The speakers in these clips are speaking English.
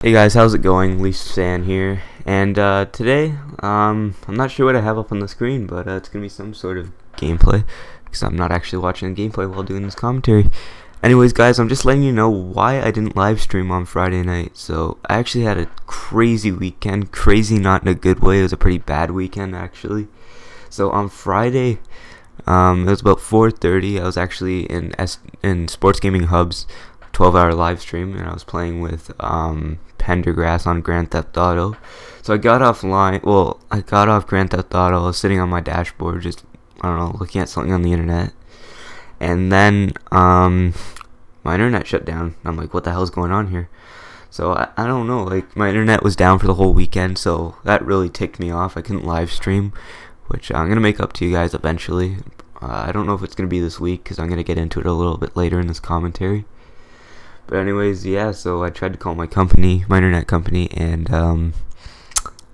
Hey guys, how's it going? San here, and today, I'm not sure what I have up on the screen, but it's gonna be some sort of gameplay, because I'm not actually watching the gameplay while doing this commentary. Anyways, guys, I'm just letting you know why I didn't live stream on Friday night. So I actually had a crazy weekend, crazy not in a good way. It was a pretty bad weekend actually. So on Friday, it was about 4:30. I was actually in Sports Gaming Hub's 12-hour live stream, and I was playing with Pendergrass on Grand Theft Auto. So I got offline. Well, I got off Grand Theft Auto. I was sitting on my dashboard, just I don't know, looking at something on the internet, and then my internet shut down. I'm like, what the hell's going on here? So I don't know. Like, my internet was down for the whole weekend, so that really ticked me off. I couldn't live stream, which I'm gonna make up to you guys eventually. I don't know if it's gonna be this week, because I'm gonna get into it a little bit later in this commentary. But anyways, yeah, so I tried to call my company, my internet company, and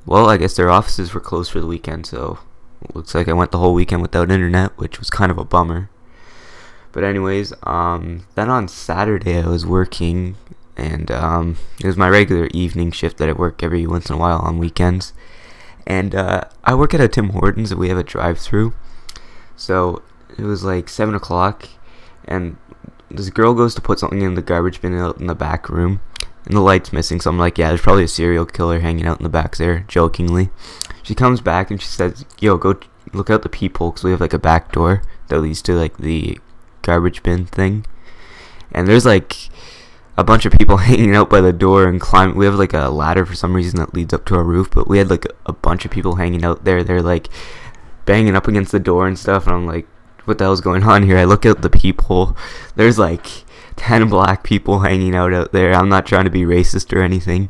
well, I guess their offices were closed for the weekend, so it looks like I went the whole weekend without internet, which was kind of a bummer. But anyways, then on Saturday I was working, and it was my regular evening shift that I work every once in a while on weekends. And I work at a Tim Hortons, and we have a drive-through. So it was like 7 o'clock, and this girl goes to put something in the garbage bin out in the back room, and the light's missing, so I'm like, yeah, there's probably a serial killer hanging out in the back there, jokingly. She comes back and she says, yo, go look out the peephole, because we have like a back door that leads to like the garbage bin thing, and there's like a bunch of people hanging out by the door and climbing. We have like a ladder for some reason that leads up to our roof, but we had like a bunch of people hanging out there. They're like banging up against the door and stuff, and I'm like, what the hell's going on here? I look out the peephole. There's like 10 black people hanging out there. I'm not trying to be racist or anything,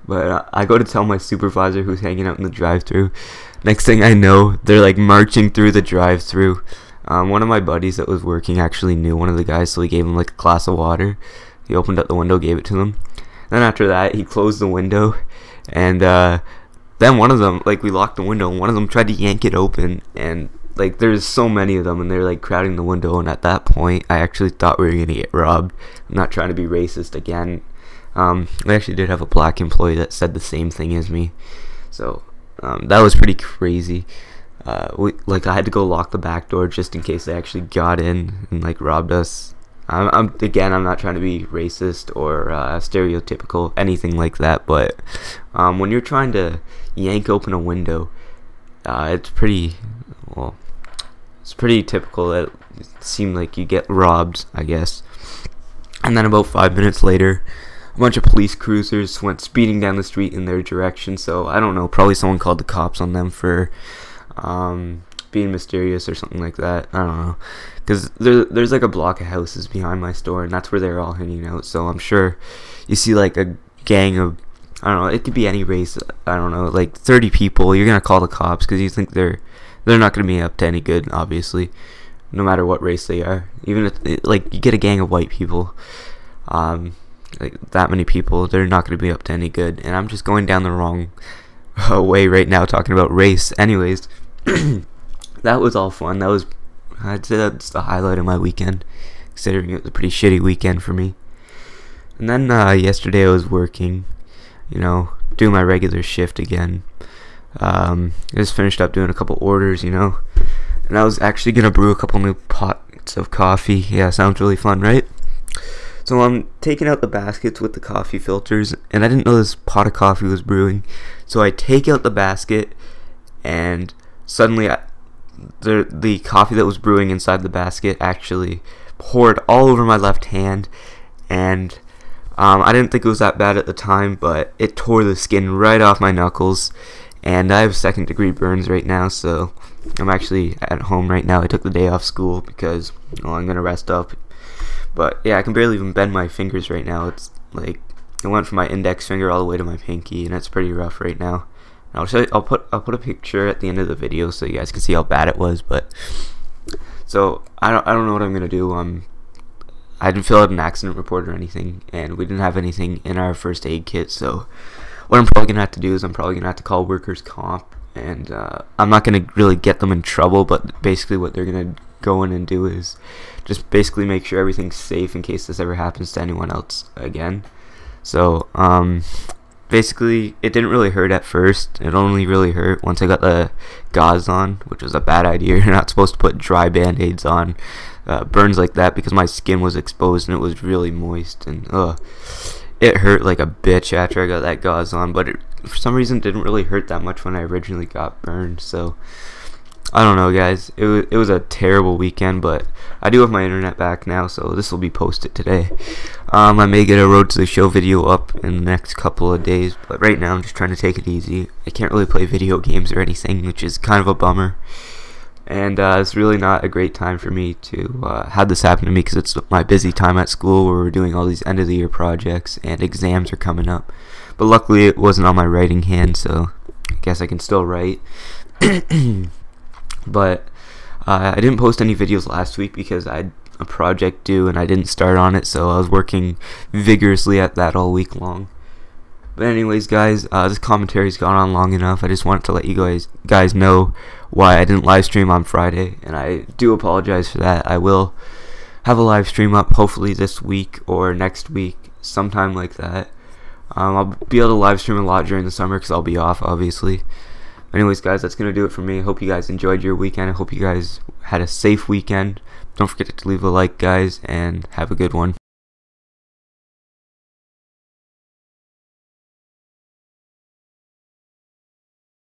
but I go to tell my supervisor who's hanging out in the drive-thru. Next thing I know, they're like marching through the drive-thru. One of my buddies that was working actually knew one of the guys, so he gave him like a glass of water. He opened up the window, gave it to them. Then after that, he closed the window, and then one of them, like, we locked the window, and one of them tried to yank it open, and like, there's so many of them, and they're like crowding the window, and at that point I actually thought we were gonna get robbed. I'm not trying to be racist again. I actually did have a black employee that said the same thing as me, so that was pretty crazy. Like, I had to go lock the back door just in case they actually got in and like robbed us. I'm not trying to be racist or stereotypical, anything like that, but when you're trying to yank open a window, it's pretty typical that it seemed like you get robbed, I guess. And then about 5 minutes later, a bunch of police cruisers went speeding down the street in their direction. So I don't know, probably someone called the cops on them for being mysterious or something like that. I don't know, because there's like a block of houses behind my store, and that's where they're all hanging out. So I'm sure you see like a gang of, I don't know, it could be any race, I don't know, like 30 people. You're gonna call the cops because you think they're not going to be up to any good, obviously, no matter what race they are. Even if, like, you get a gang of white people, like, that many people, they're not going to be up to any good. And I'm just going down the wrong way right now talking about race. Anyways, that was all fun. I'd say that's the highlight of my weekend, considering it was a pretty shitty weekend for me. And then yesterday I was working, you know, doing my regular shift again. I just finished up doing a couple orders, you know, and I was actually gonna brew a couple new pots of coffee. Yeah, sounds really fun, right? So I'm taking out the baskets with the coffee filters, and I didn't know this pot of coffee was brewing. So I take out the basket, and suddenly the coffee that was brewing inside the basket actually poured all over my left hand, and I didn't think it was that bad at the time, but it tore the skin right off my knuckles. And I have second-degree burns right now, so I'm actually at home right now. I took the day off school because, well, I'm gonna rest up. But yeah, I can barely even bend my fingers right now. It's like it went from my index finger all the way to my pinky, and it's pretty rough right now. And I'll show you, I'll put a picture at the end of the video so you guys can see how bad it was. But so I don't know what I'm gonna do. I didn't fill out an accident report or anything, and we didn't have anything in our first aid kit, so what I'm probably going to have to do is I'm probably going to have to call workers' comp, and I'm not going to really get them in trouble, but basically what they're going to go in and do is just basically make sure everything's safe in case this ever happens to anyone else again. So basically it didn't really hurt at first. It only really hurt once I got the gauze on, which was a bad idea. You're not supposed to put dry band-aids on burns like that, because my skin was exposed and it was really moist, and it hurt like a bitch after I got that gauze on. But it, for some reason, didn't really hurt that much when I originally got burned. So I don't know, guys. It was a terrible weekend, but I do have my internet back now, so this will be posted today. I may get a Road to the Show video up in the next couple of days, but right now I'm just trying to take it easy. I can't really play video games or anything, which is kind of a bummer. And it's really not a great time for me to have this happen to me, because it's my busy time at school where we're doing all these end-of-the-year projects and exams are coming up. But luckily it wasn't on my writing hand, so I guess I can still write. But I didn't post any videos last week because I had a project due and I didn't start on it, so I was working vigorously at that all week long. But anyways, guys, this commentary's gone on long enough. I just wanted to let you guys know why I didn't live stream on Friday, and I do apologize for that. I will have a live stream up hopefully this week or next week, sometime like that. I'll be able to live stream a lot during the summer because I'll be off, obviously. Anyways, guys, that's going to do it for me. I hope you guys enjoyed your weekend. I hope you guys had a safe weekend. Don't forget to leave a like, guys, and have a good one.